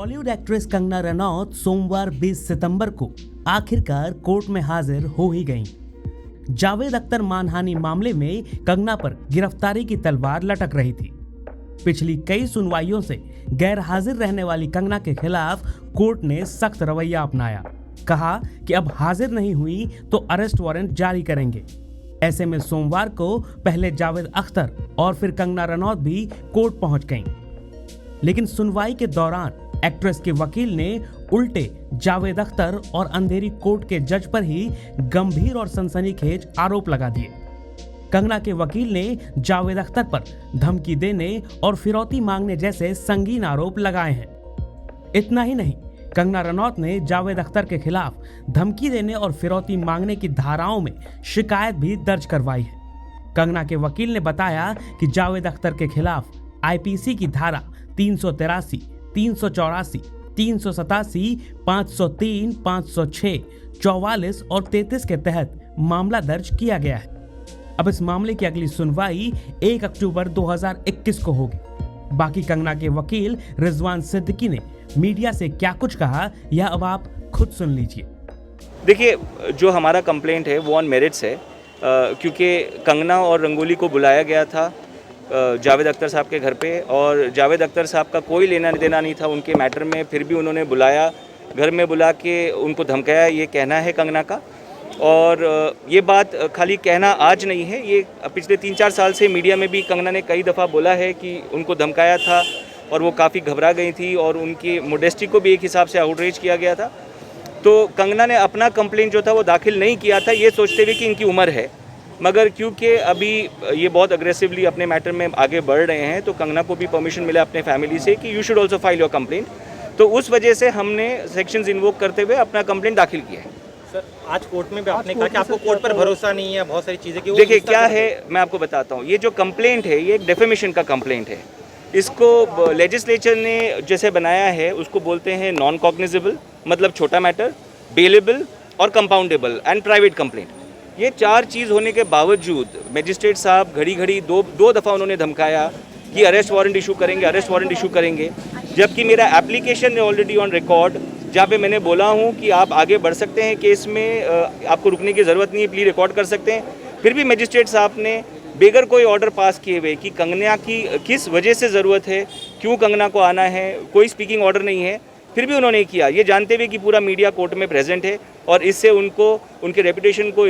Bollywood actress Kangana Ranaut सोमवार 20 सितंबर को आखिरकार कोर्ट में हाजिर हो ही गईं। जावेद अख्तर मानहानि मामले में कंगना पर गिरफ्तारी की तलवार लटक रही थी। पिछली कई सुनवाइयों से गैर हाजिर रहने वाली कंगना के खिलाफ कोर्ट ने सख्त रवैया अपनाया। कहा कि अब हाजिर नहीं हुई तो अरेस्ट वारंट जारी करेंगे। ऐसे में सोमवार को पहले जावेद अख्तर और फिर कंगना रनौत भी कोर्ट पहुंच गईं। लेकिन सुनवाई के दौरान एक्ट्रेस के वकील ने उल्टे जावेद अख्तर और अंधेरी कोर्ट के जज पर ही गंभीर और सनसनीखेज आरोप लगा दिए। कंगना के वकील ने जावेद अख्तर पर धमकी देने और फिरौती मांगने जैसे संगीन आरोप लगाए हैं। इतना ही नहीं, कंगना रनौत ने जावेद अख्तर के खिलाफ धमकी देने और फिरौती मांगने की धाराओं में शिकायत भी दर्ज करवाई है। कंगना के वकील ने बताया कि जावेद अख्तर के खिलाफ आईपीसी की धारा 383, 384, 387, 503, 506, 44 और 33 के तहत मामला दर्ज किया गया है। अब इस मामले की अगली सुनवाई 1 अक्टूबर 2021 को होगी। बाकी कंगना के वकील रिजवान सिद्दीकी ने मीडिया से क्या कुछ कहा, यह अब आप खुद सुन लीजिए। देखिए, जो हमारा कंप्लेंट है वो ऑन मेरिट्स है, क्योंकि कंगना और रंगोली को बुलाया गया था जावेद अख्तर साहब के घर पे, और जावेद अख्तर साहब का कोई लेना देना नहीं था उनके मैटर में। फिर भी उन्होंने बुलाया, घर में बुला के उनको धमकाया, ये कहना है कंगना का। और ये बात खाली कहना आज नहीं है, ये पिछले 3-4 साल से मीडिया में भी कंगना ने कई दफ़ा बोला है कि उनको धमकाया था और वो काफ़ी घबरा गई थी और उनकी मोडेस्टी को भी एक हिसाब से आउटरीच किया गया था। तो कंगना ने अपना कंप्लेंट जो था वो दाखिल नहीं किया था, ये सोचते हुए कि इनकी उम्र है, मगर क्योंकि अभी ये बहुत अग्रेसिवली अपने मैटर में आगे बढ़ रहे हैं तो कंगना को भी परमिशन मिला अपने फैमिली से कि you should also file your complaint. तो उस वजह से हमने सेक्शंस इन्वोक करते हुए अपना कंप्लेंट दाखिल किया है। सर, आज कोर्ट में भी आपने कहा कि आपको कोर्ट पर भरोसा नहीं है, बहुत सारी चीज़ें की। देखिए क्या है, मैं आपको बताता हूँ। ये जो कंप्लेंट है ये एक डेफेमेशन का कंप्लेंट है। इसको लेजिस्लेचर ने जैसे बनाया है उसको बोलते हैं नॉन कॉग्निजेबल, मतलब छोटा मैटर, बेलेबल और कंपाउंडेबल एंड प्राइवेट कंप्लेंट। ये 4 चीज़ होने के बावजूद मजिस्ट्रेट साहब घड़ी दो दफ़ा उन्होंने धमकाया कि अरेस्ट वारंट इशू करेंगे, अरेस्ट वारंट इशू करेंगे, जबकि मेरा एप्लीकेशन है ऑलरेडी ऑन रिकॉर्ड जहाँ पे मैंने बोला हूँ कि आप आगे बढ़ सकते हैं केस में, आपको रुकने की ज़रूरत नहीं है, प्लीज रिकॉर्ड कर सकते हैं। फिर भी मजिस्ट्रेट साहब ने बेगर कोई ऑर्डर पास किए हुए कि कंगना की किस वजह से ज़रूरत है, क्यों कंगना को आना है, कोई स्पीकिंग ऑर्डर नहीं है, फिर भी उन्होंने किया, ये जानते हुए कि पूरा मीडिया कोर्ट में प्रेजेंट है और इससे उनको उनके रेपुटेशन को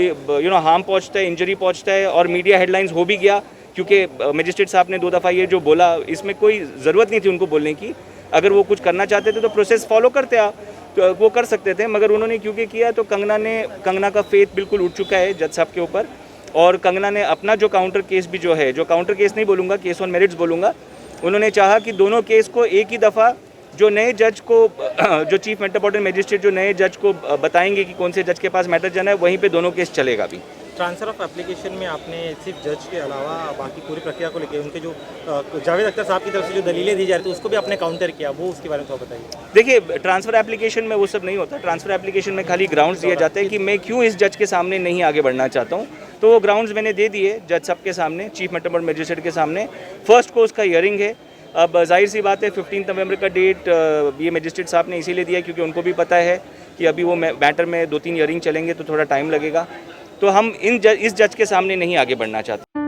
हार्म पहुंचता है, इंजरी पहुंचता है और मीडिया हेडलाइंस हो भी गया, क्योंकि मजिस्ट्रेट साहब ने 2 दफ़ा ये जो बोला इसमें कोई ज़रूरत नहीं थी उनको बोलने की। अगर वो कुछ करना चाहते थे तो प्रोसेस फॉलो करते आप तो वो कर सकते थे, मगर उन्होंने क्योंकि किया तो कंगना का फेथ बिल्कुल उठ चुका है जज साहब के ऊपर। और कंगना ने अपना जो काउंटर केस भी जो है, जो काउंटर केस नहीं बोलूँगा, केस ऑन मेरिट्स बोलूँगा, उन्होंने चाहा कि दोनों केस को एक ही दफ़ा जो नए जज को जो चीफ मेट्रोपॉलिटन मजिस्ट्रेट जो नए जज को बताएंगे कि कौन से जज के पास मैटर जाना है, वहीं पे दोनों केस चलेगा। भी ट्रांसफर ऑफ एप्लीकेशन में आपने सिर्फ जज के अलावा बाकी पूरी प्रक्रिया को लेकर उनके जो जावेद अख्तर साहब की तरफ से जो दलीलें दी जा रही थी उसको भी आपने काउंटर किया, वो उसके बारे में थोड़ा बताइए। देखिए, ट्रांसफर एप्लीकेशन में वो सब नहीं होता। ट्रांसफर एप्लीकेशन में खाली ग्राउंड्स दिए जाते हैं कि मैं क्यों इस जज के सामने नहीं आगे बढ़ना चाहता हूँ, तो वो ग्राउंड्स मैंने दे दिए जज साहब के सामने, चीफ मेट्रोपॉलिटन मजिस्ट्रेट के सामने। फर्स्ट को उसका हियरिंग है। अब जाहिर सी बात है 15 नवंबर का डेट ये मजिस्ट्रेट साहब ने इसीलिए दिया क्योंकि उनको भी पता है कि अभी वो मैटर में 2-3 हियरिंग चलेंगे तो थोड़ा टाइम लगेगा, तो हम इस जज के सामने नहीं आगे बढ़ना चाहते।